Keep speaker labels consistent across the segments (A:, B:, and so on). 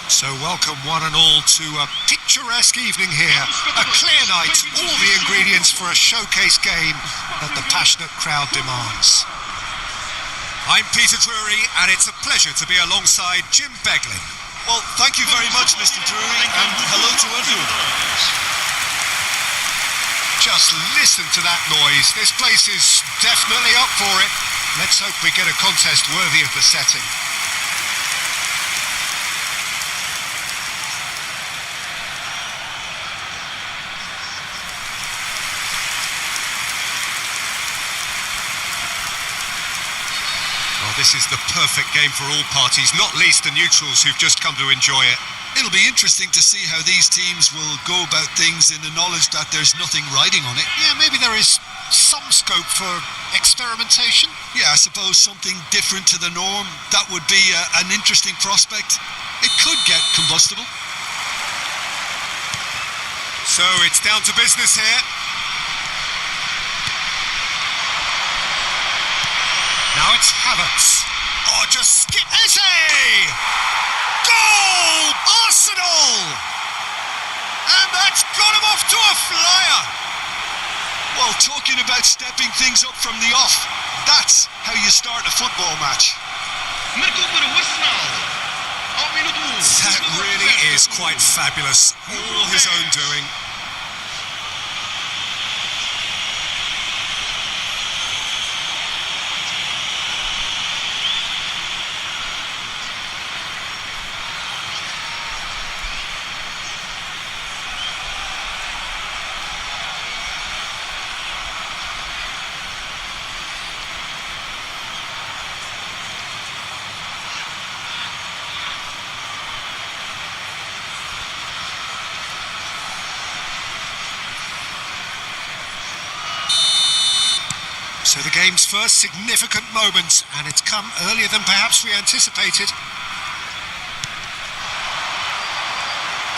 A: So welcome one and all to a picturesque evening here, a clear night, all the ingredients for a showcase game that the passionate crowd demands. I'm Peter Drury and it's a pleasure to be alongside Jim Beglin.
B: Well, thank you very much, Mr. Drury, and hello to everyone.
A: Just listen to that noise. This place is definitely up for it. Let's hope we get a contest worthy of the setting. Well, this is the perfect game for all parties, not least the neutrals who've just come to enjoy it.
B: It'll be interesting to see how these teams will go about things in the knowledge that there's nothing riding on it.
A: Yeah, maybe there is some scope for experimentation.
B: Yeah, I suppose something different to the norm. That would be an interesting prospect. It could get combustible.
A: So it's down to business here. Now it's Havertz. Oh, just skip. Eze! Goal! Arsenal! And that's got him off to a flyer.
B: Well, talking about stepping things up from the off, that's how you start a football match.
A: That really is quite fabulous. All his own doing. So the game's first significant moment, and it's come earlier than perhaps we anticipated.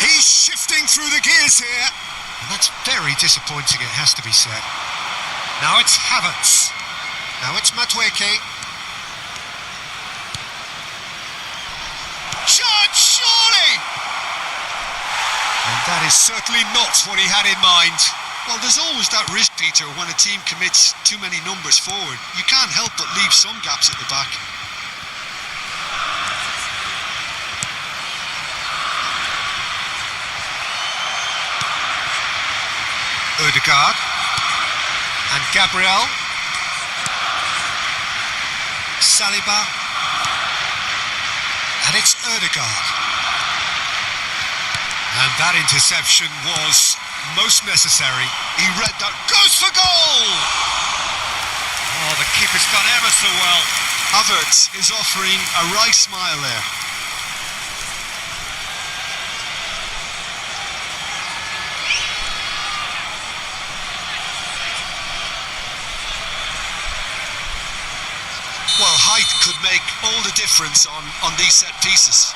A: He's shifting through the gears here, and that's very disappointing, it has to be said. Now it's Havertz. Now it's Madueke. Shot, surely! And that is certainly not what he had in mind.
B: Well, there's always that risk, Peter, when a team commits too many numbers forward. You can't help but leave some gaps at the back.
A: Odegaard and Gabriel. Saliba. And it's Odegaard. And that interception was most necessary.
B: He read that.
A: Goes for goal! Oh, the keeper's done ever so well.
B: Havertz is offering a wry smile there. Well, height could make all the difference on these set pieces.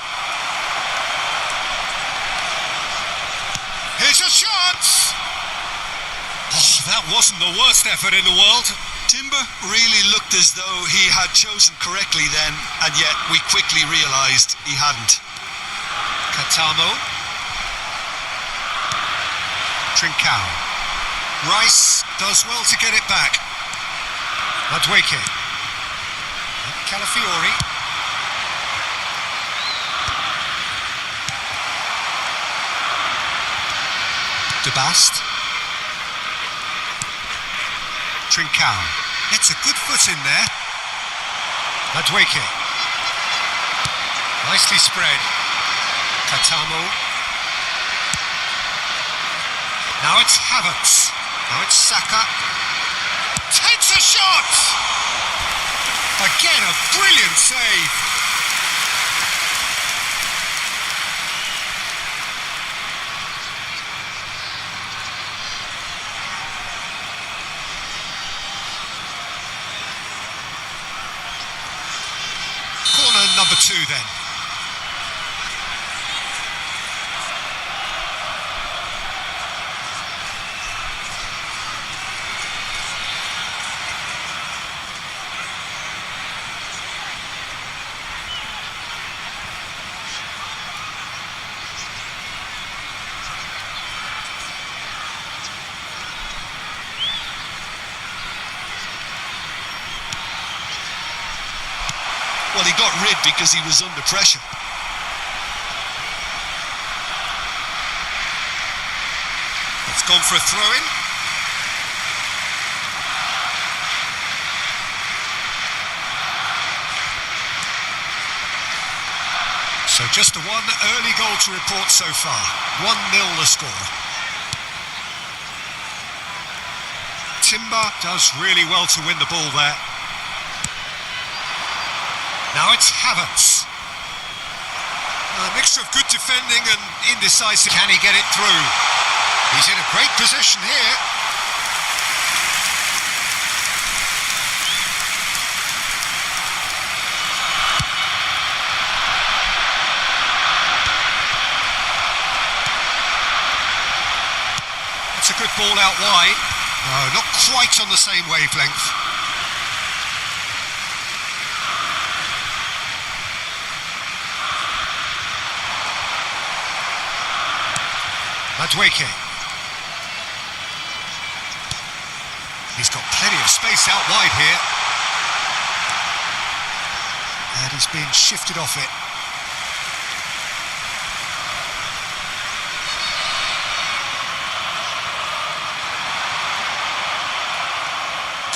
A: Here's a shot! Oh, that wasn't the worst effort in the world.
B: Timber really looked as though he had chosen correctly then, and yet we quickly realised he hadn't.
A: Katamo. Trincao. Rice does well to get it back. Madueke. Calafiori. De Bast. Trincao. Gets a good foot in there. Madueke. Nicely spread. Katamo. Now it's Havertz. Now it's Saka. Takes a shot! Again, a brilliant save. Number 2 then.
B: got rid because he was under pressure.
A: It's gone for a throw-in. So just the one early goal to report so far. 1-0 the score. Timber does really well to win the ball there. Now it's Havertz. A mixture of good defending and indecisive. Can he get it through? He's in a great position here. It's a good ball out wide. No, not quite on the same wavelength. Madueke. He's got plenty of space out wide here. And he's being shifted off it.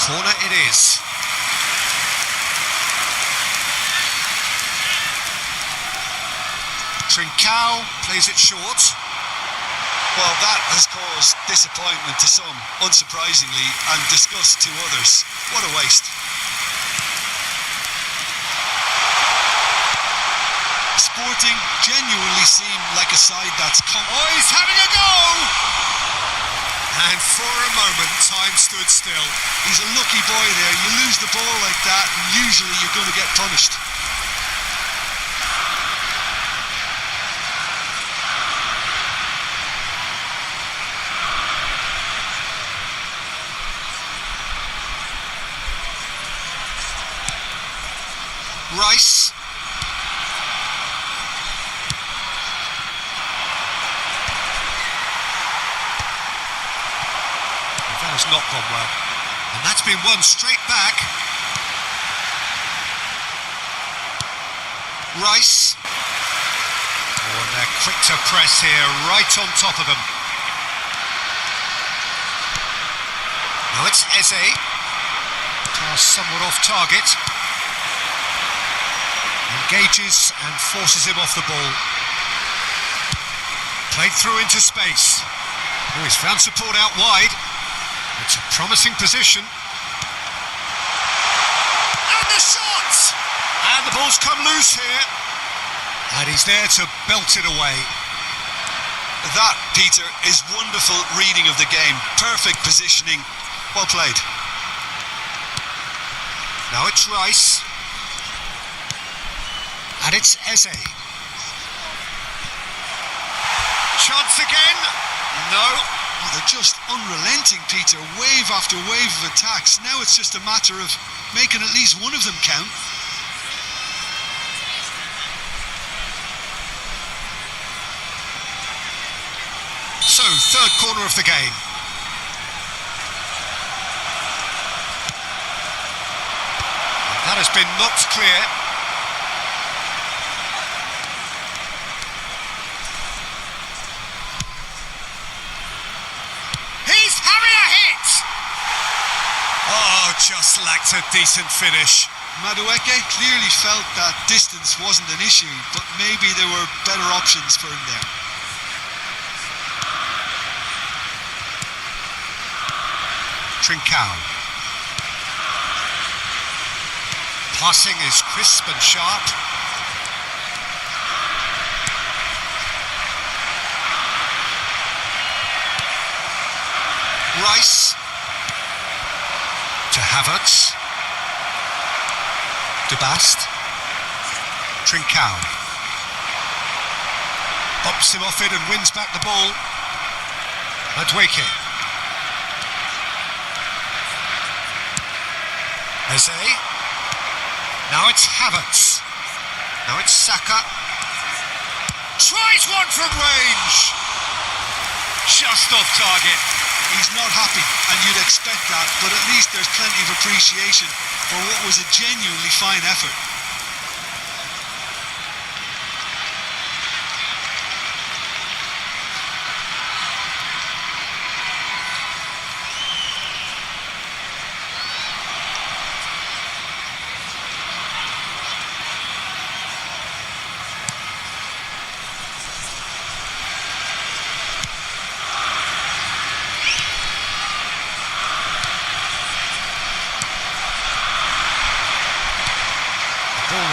A: Corner it is. Trincao plays it short.
B: Well, that has caused disappointment to some, unsurprisingly, and disgust to others. What a waste. Sporting genuinely seem like a side that's
A: Oh, he's having a go! And for a moment, time stood still.
B: He's a lucky boy there. You lose the ball like that, and usually you're going to get punished.
A: Rice. That has not gone well. And that's been won straight back. Rice. Oh, and they're quick to press here, right on top of them. Now it's Eze. Pass somewhat off target. Engages and forces him off the ball. Played through into space. Oh, he's found support out wide. It's a promising position. And the shot! And the ball's come loose here. And he's there to belt it away.
B: That, Peter, is wonderful reading of the game. Perfect positioning. Well played.
A: Now it's Rice. And it's Eze. Chance again. No.
B: Oh, they're just unrelenting, Peter. Wave after wave of attacks. Now it's just a matter of making at least one of them count.
A: So, third corner of the game. That has been knocked clear. He's having a hit! Oh, just lacked a decent finish.
B: Madueke clearly felt that distance wasn't an issue, but maybe there were better options for him there.
A: Trincao. Passing is crisp and sharp. Rice to Havertz. De Bast. Trincao. Pops him off it and wins back the ball. Madueke. Eze. Now it's Havertz. Now it's Saka. Tries one from range. Just off target.
B: He's not happy, and you'd expect that, but at least there's plenty of appreciation for what was a genuinely fine effort.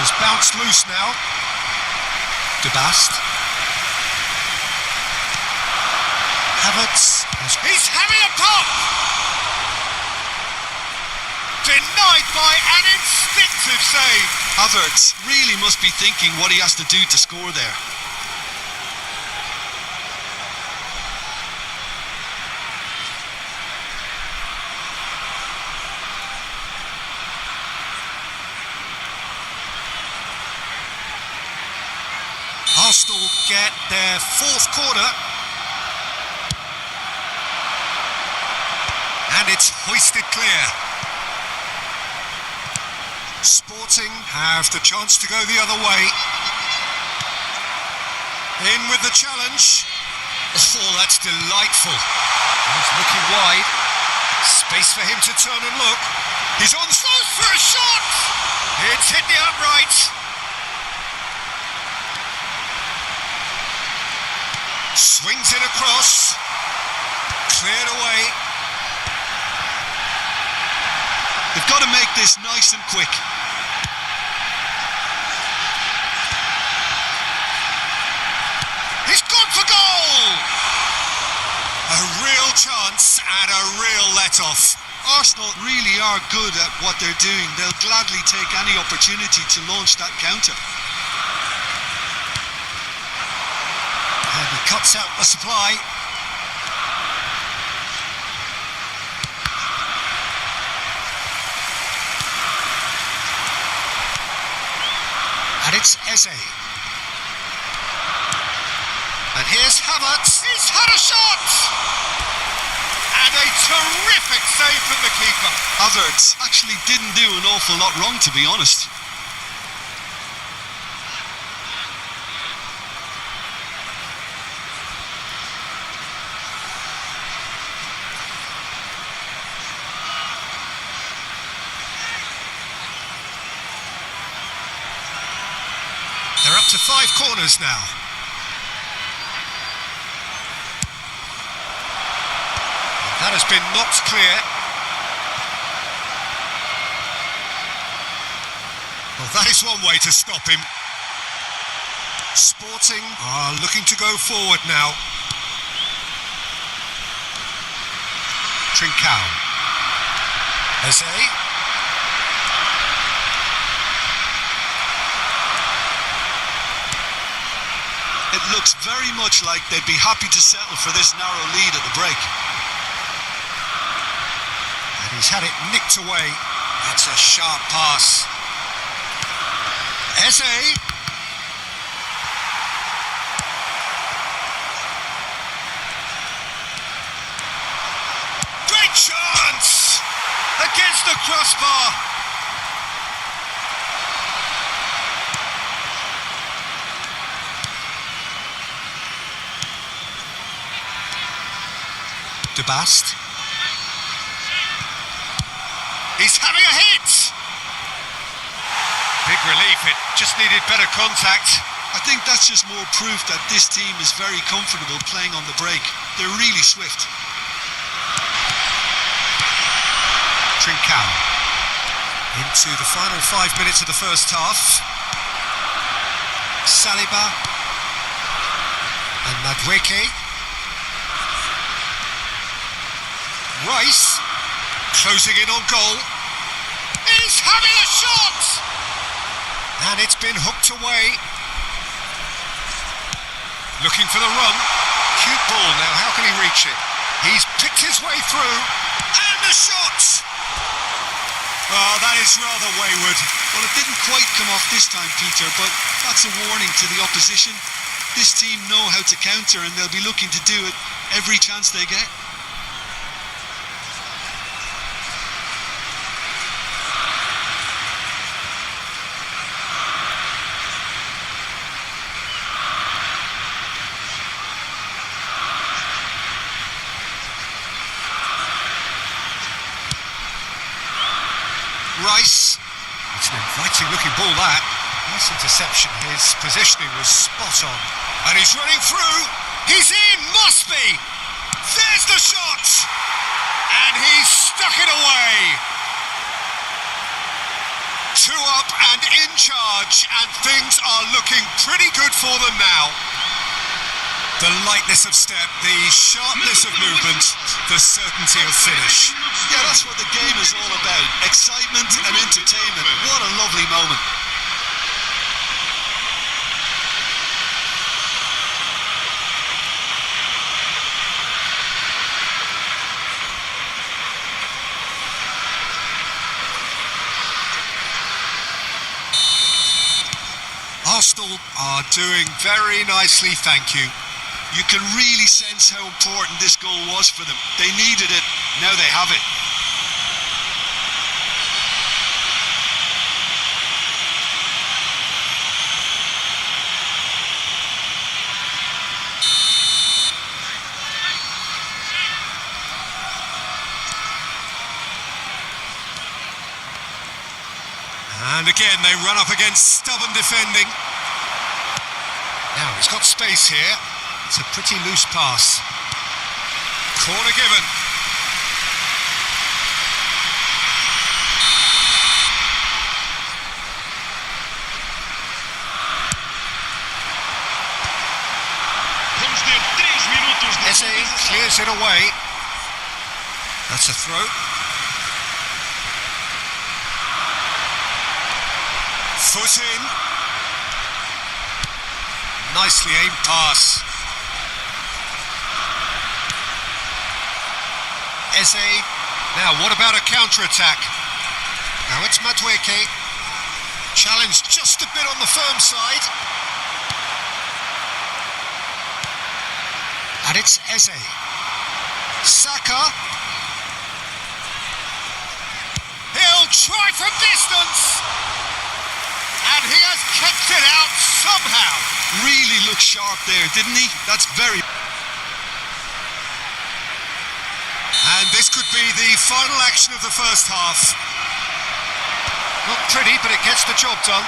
A: has bounced loose now. De Bast. Havertz. He's having a pop! Denied by an instinctive save.
B: Havertz really must be thinking what he has to do to score there.
A: Arsenal get their fourth corner. And it's hoisted clear. Sporting have the chance to go the other way. In with the challenge. Oh, that's delightful. He's looking wide. Space for him to turn and look. He's on through for a shot. It's hit the upright. Swings it across. Cleared away.
B: They've got to make this nice and quick.
A: He's gone for goal! A real chance and a real let-off.
B: Arsenal really are good at what they're doing. They'll gladly take any opportunity to launch that counter.
A: And he cuts out the supply. And it's Eze. And here's Havertz. He's had a shot! And a terrific save from the keeper.
B: Havertz actually didn't do an awful lot wrong, to be honest.
A: They're up to 5 corners now. That has been knocked clear. Well, that is one way to stop him. Sporting are looking to go forward now. Trincao. Eze.
B: It looks very much like they'd be happy to settle for this narrow lead at the break.
A: And he's had it nicked away. That's a sharp pass. Eze. Great chance! Against the crossbar. De Bast. He's having a hit! Big relief, it just needed better contact.
B: I think that's just more proof that this team is very comfortable playing on the break. They're really swift.
A: Trincao. Into the final 5 minutes of the first half. Saliba. And Madueke. Rice, closing in on goal. He's having a shot! And it's been hooked away. Looking for the run. Cute ball now, how can he reach it? He's picked his way through. And the shot! Oh, that is rather wayward.
B: Well, it didn't quite come off this time, Peter, but that's a warning to the opposition. This team know how to counter and they'll be looking to do it every chance they get.
A: Rice. It's an inviting looking ball, that. Nice interception. His positioning was spot on. And he's running through. He's in. Must be. There's the shot. And he's stuck it away. 2 up and in charge, and things are looking pretty good for them now. The lightness of step, the sharpness of movement, the certainty of finish.
B: Yeah, that's what the game is all about. Excitement and entertainment. What a lovely moment.
A: Arsenal are doing very nicely, thank you.
B: You can really sense how important this goal was for them. They needed it, now they have it.
A: And again, they run up against stubborn defending. Now, he's got space here. It's a pretty loose pass. Corner given. Eze clears it away. That's a throw. Foot in. Nicely aimed pass. Eze. Now, what about a counter-attack? Now it's Madueke. Challenged just a bit on the firm side. And it's Eze. Saka. He'll try from distance. And he has kept it out somehow.
B: Really looked sharp there, didn't he? That's very...
A: And this could be the final action of the first half. Not pretty, but it gets the job done.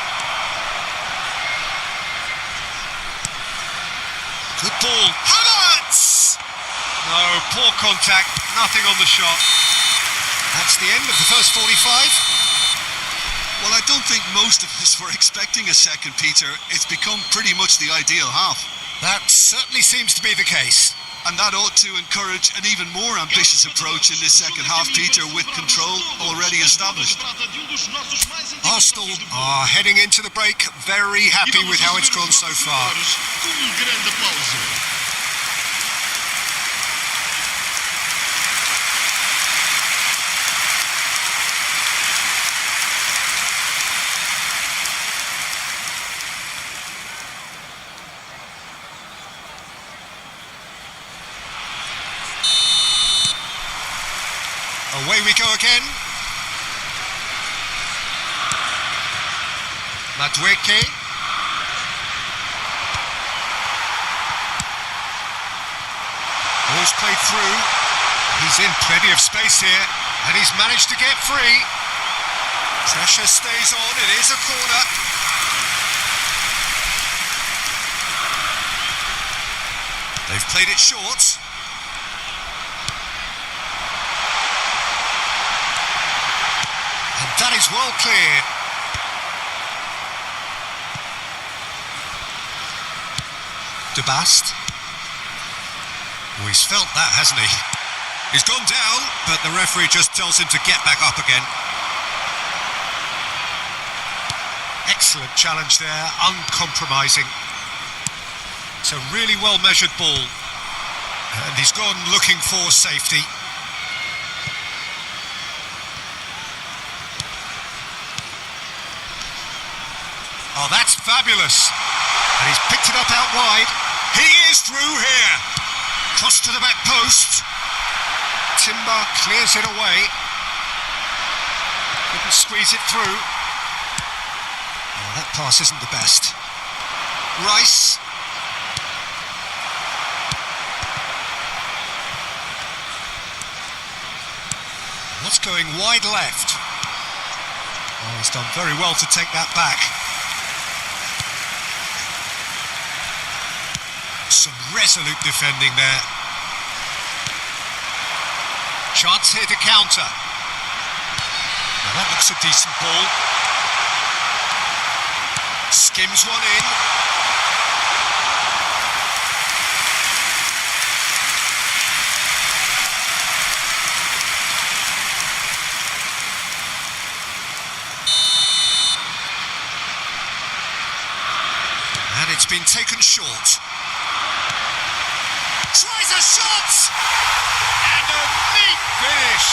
A: Good ball. Havertz! No, poor contact, nothing on the shot. That's the end of the first 45.
B: Well, I don't think most of us were expecting a second, Peter. It's become pretty much the ideal half.
A: That certainly seems to be the case.
B: And that ought to encourage an even more ambitious approach in this second half, Peter, with control already established.
A: Arsenal are heading into the break very happy with how it's gone so far. Away we go again. Madueke. Ball's played through. He's in plenty of space here, and he's managed to get free. Pressure stays on. It is a corner. They've played it short. And that is well cleared. De Bast. Oh, he's felt that, hasn't he? He's gone down, but the referee just tells him to get back up again. Excellent challenge there, uncompromising. It's a really well-measured ball. And he's gone looking for safety. Oh, that's fabulous. And he's picked it up out wide. He is through here. Cross to the back post. Timber clears it away. Couldn't squeeze it through. Oh, that pass isn't the best. Rice. That's going wide left. Oh, he's done very well to take that back. Some resolute defending there. Chance here to counter. Now that looks a decent ball. Skims one in. And it's been taken short. Tries a shot! And a neat finish!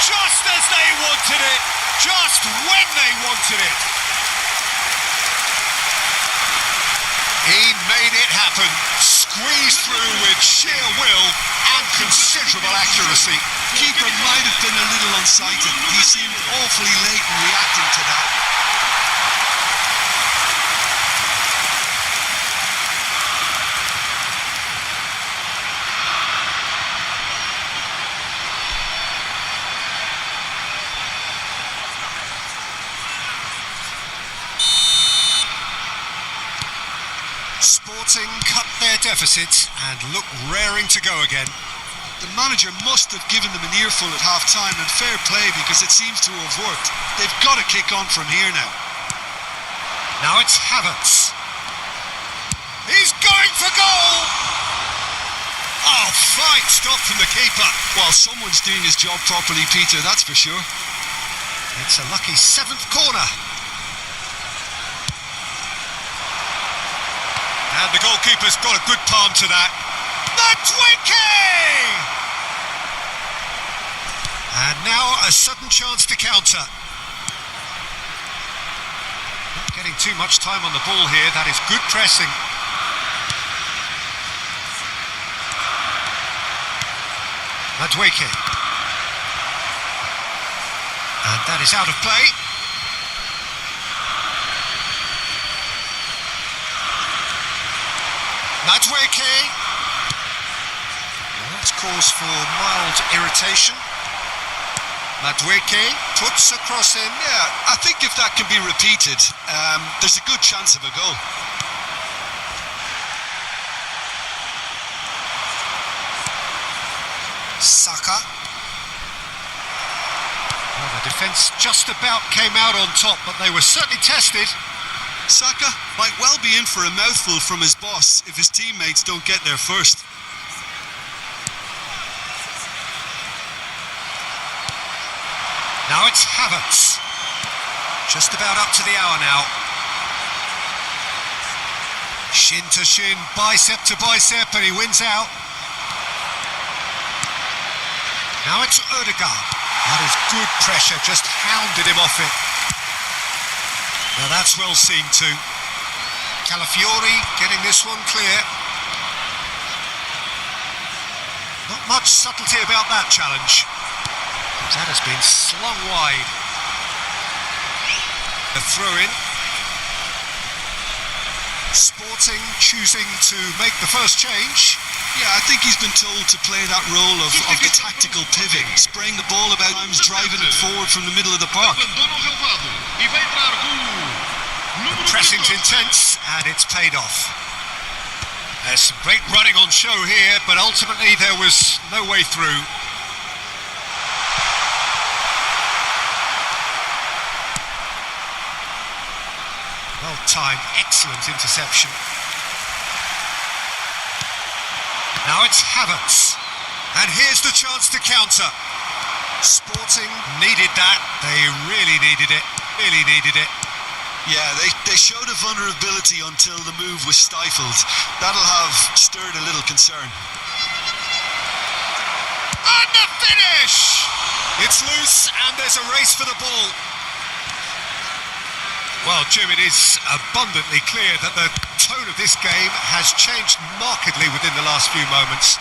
A: Just as they wanted it, just when they wanted it. He made it happen, squeezed through with sheer will and considerable accuracy.
B: Keeper might have been a little unsighted. He seemed awfully late in reacting to that.
A: Sporting cut their deficit and look raring to go again.
B: The manager must have given them an earful at half-time, and fair play because it seems to have worked. They've got to kick on from here now.
A: Now it's Havertz. He's going for goal! Oh, fine stop from the keeper.
B: Well, someone's doing his job properly, Peter, that's for sure.
A: It's a lucky 7th corner. And the goalkeeper's got a good palm to that. Matweke! And now a sudden chance to counter. Not getting too much time on the ball here. That is good pressing. Matweke. And that is out of play. Matweke. Well, that's cause for mild irritation. Matweke puts a cross in.
B: Yeah, I think if that can be repeated, there's a good chance of a goal.
A: Saka. Well, the defence just about came out on top, but they were certainly tested.
B: Saka might well be in for a mouthful from his boss if his teammates don't get there first.
A: Now it's Havertz. Just about up to the hour now. Shin to shin, bicep to bicep, and he wins out. Now it's Odegaard. That is good pressure, just hounded him off it. Now that's well seen too. Calafiori getting this one clear. Not much subtlety about that challenge. That has been slung wide. A throw-in. Sporting choosing to make the first change.
B: Yeah, I think he's been told to play that role of the tactical pivot, spraying the ball about times, driving it forward from the middle of the park.
A: The pressing's intense and it's paid off. There's some great running on show here, but ultimately there was no way through. Well timed, excellent interception. Now it's Havertz. And here's the chance to counter. Sporting needed that. They really needed it. Really needed it.
B: Yeah, they showed a vulnerability until the move was stifled. That'll have stirred a little concern.
A: And the finish! It's loose and there's a race for the ball. Well, Jim, it is abundantly clear that the tone of this game has changed markedly within the last few moments.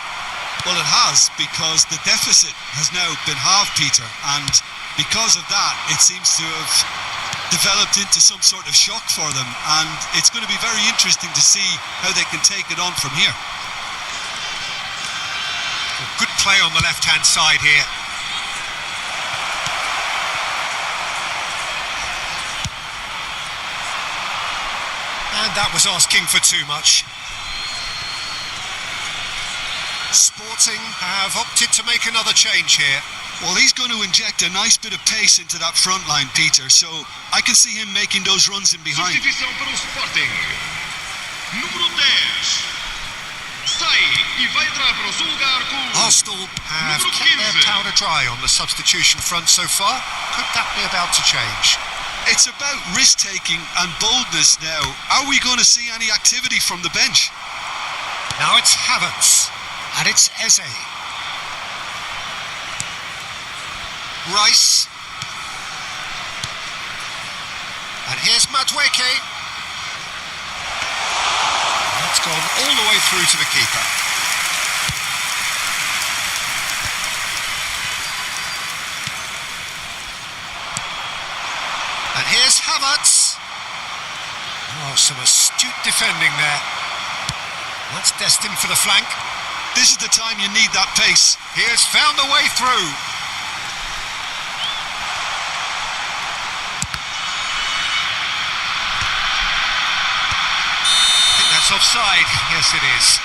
B: Well, it has, because the deficit has now been halved, Peter, and because of that, it seems to have developed into some sort of shock for them, and it's going to be very interesting to see how they can take it on from here.
A: Good play on the left-hand side here. And that was asking for too much. Sporting have opted to make another change here.
B: Well, he's going to inject a nice bit of pace into that front line, Peter, so I can see him making those runs in behind.
C: Substituição para o Sporting. Número 10. Sai e vai entrar para o seu lugar com
A: Arsenal have
C: número
A: kept their
C: 15.
A: powder dry on the substitution front so far. Could that be about to change?
B: It's about risk-taking and boldness now. Are we going to see any activity from the bench?
A: Now it's Havertz, and it's Eze. Rice. And here's Madueke. That's gone all the way through to the keeper. And here's Havertz. Oh, some astute defending there. That's destined for the flank.
B: This is the time you need that pace.
A: He has found a way through. I think that's offside. Yes, it is.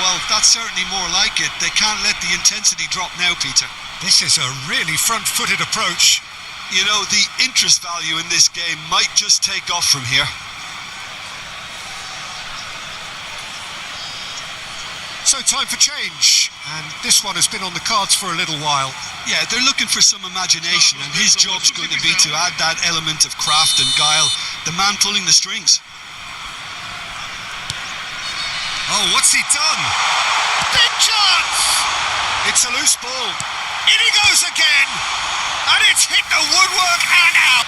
B: Well, that's certainly more like it. They can't let the intensity drop now, Peter.
A: This is a really front-footed approach.
B: You know, the interest value in this game might just take off from here.
A: So time for change, and this one has been on the cards for a little while.
B: Yeah, they're looking for some imagination, and his job's going to be to add that element of craft and guile, the man pulling the strings.
A: Oh, what's he done? Big chance! It's a loose ball. In he goes again! And it's hit the woodwork and out!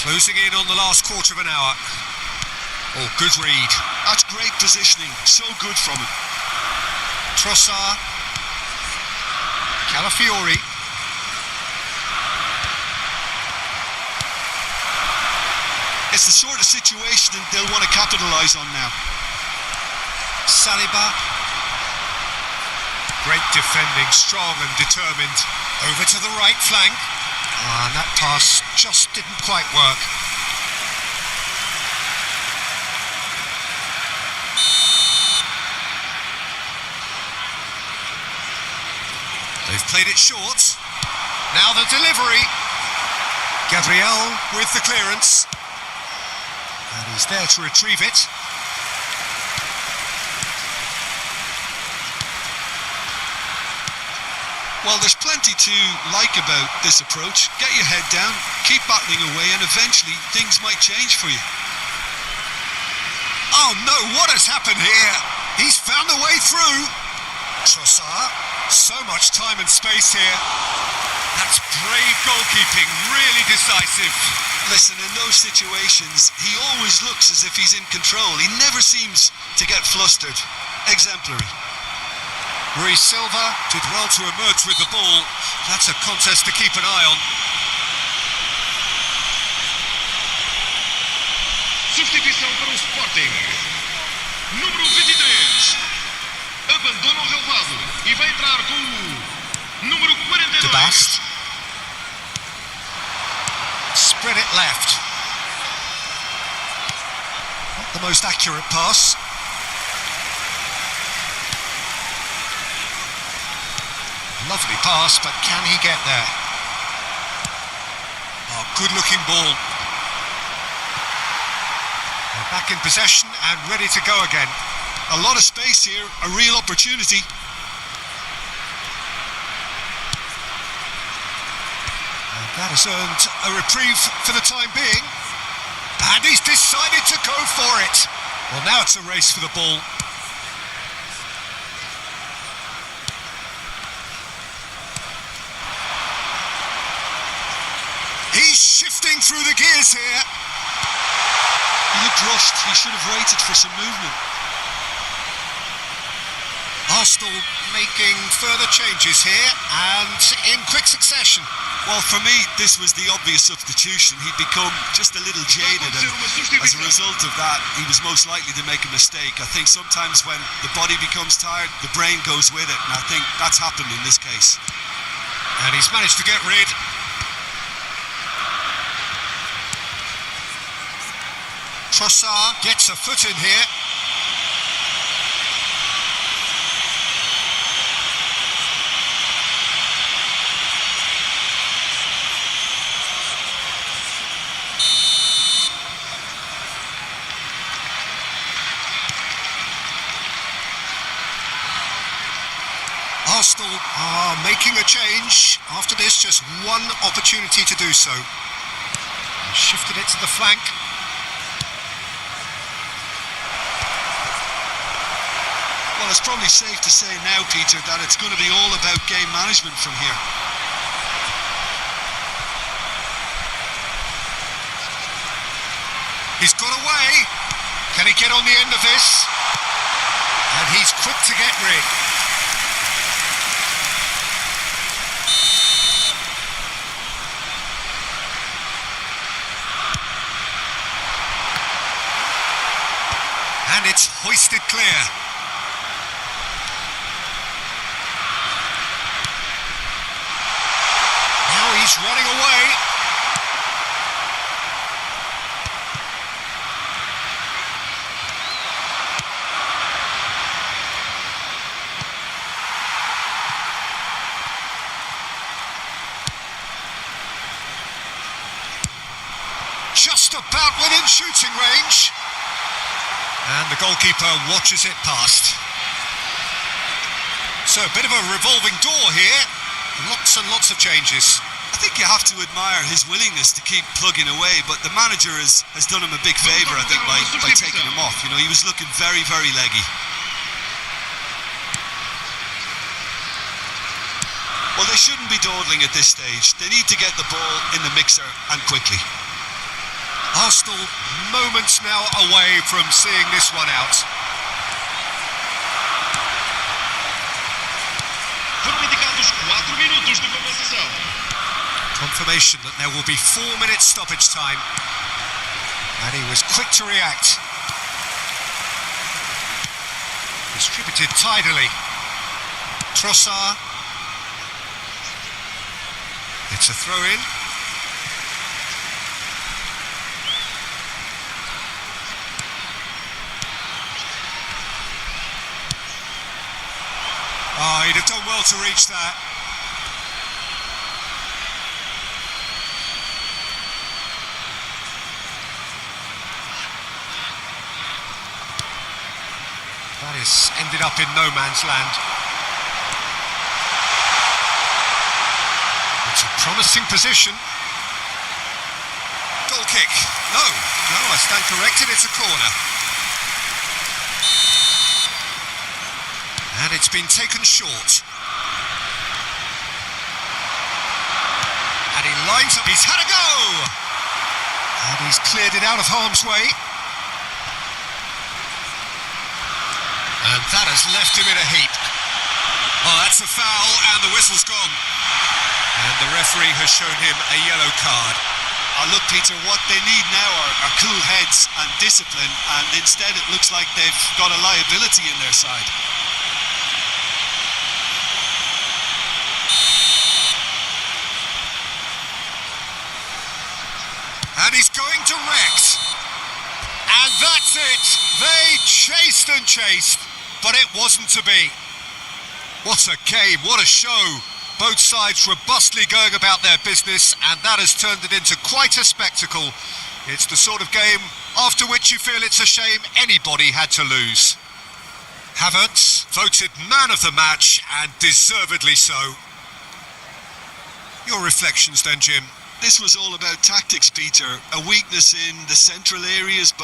A: Closing in on the last quarter of an hour. Oh, good read.
B: That's great positioning. So good from him.
A: Trossard. Calafiori.
B: It's the sort of situation they'll want to capitalise on now.
A: Saliba. Great defending, strong and determined. Over to the right flank. And that pass just didn't quite work. They've played it short. Now the delivery. Gabriel with the clearance. And he's there to retrieve it.
B: Well, there's plenty to like about this approach. Get your head down, keep battling away, and eventually things might change for you.
A: Oh no, what has happened here? He's found a way through. Trossard, so much time and space here. That's brave goalkeeping, really decisive.
B: Listen, in those situations, he always looks as if he's in control. He never seems to get flustered. Exemplary.
A: Rui Silva did well to emerge with the ball. That's a contest to keep an eye on.
C: Substituição para o Sporting. Número 23. Abandona o relvado e vai entrar com o número 42.
A: De Bast. Spread it left. Not the most accurate pass. Lovely pass, but can he get there? Oh, good-looking ball. They're back in possession and ready to go again.
B: A lot of space here, a real opportunity.
A: And that has earned a reprieve for the time being. And he's decided to go for it. Well, now it's a race for the ball. He's shifting through the gears here.
B: He looked rushed. He should have waited for some movement.
A: Arsenal making further changes here and in quick succession.
B: Well, for me, this was the obvious substitution. He'd become just a little jaded, and as a result of that, he was most likely to make a mistake. I think sometimes when the body becomes tired, the brain goes with it, and I think that's happened in this case.
A: And he's managed to get rid. Trossard gets a foot in here. Arsenal are making a change. After this, just one opportunity to do so. Shifted it to the flank.
B: Well, it's probably safe to say now, Peter, that it's going to be all about game management from here.
A: He's got away. Can he get on the end of this? And he's quick to get rid. And it's hoisted clear. Now he's running away. Just about within shooting range. And the goalkeeper watches it past. So a bit of a revolving door here. Lots and lots of changes.
B: I think you have to admire his willingness to keep plugging away, but the manager has done him a big favour, I think, by taking him off. You know, he was looking very, very leggy. Well, they shouldn't be dawdling at this stage. They need to get the ball in the mixer and quickly.
A: Arsenal moments now away from seeing this one out.
C: Foram indicados 4 minutos de compensação.
A: Confirmation that there will be 4 minutes stoppage time. And he was quick to react. Distributed tidily. Trossard. It's a throw in. Oh, he'd have done well to reach that. That is ended up in no man's land. It's a promising position. Goal kick. No, I stand corrected, it's a corner. And it's been taken short. And he lines up, he's had a go! And he's cleared it out of harm's way. And that has left him in a heap. Oh, that's a foul, and the whistle's gone. And the referee has shown him a yellow card.
B: Look, Peter, what they need now are cool heads and discipline, and instead it looks like they've got a liability in their side.
A: And he's going direct. And that's it. They chased and chased, but it wasn't to be. What a game, what a show. Both sides robustly going about their business, and that has turned it into quite a spectacle. It's the sort of game after which you feel it's a shame anybody had to lose. Havertz voted man of the match, and deservedly so. Your reflections then, Jim?
B: This was all about tactics, Peter. A weakness in the central areas, but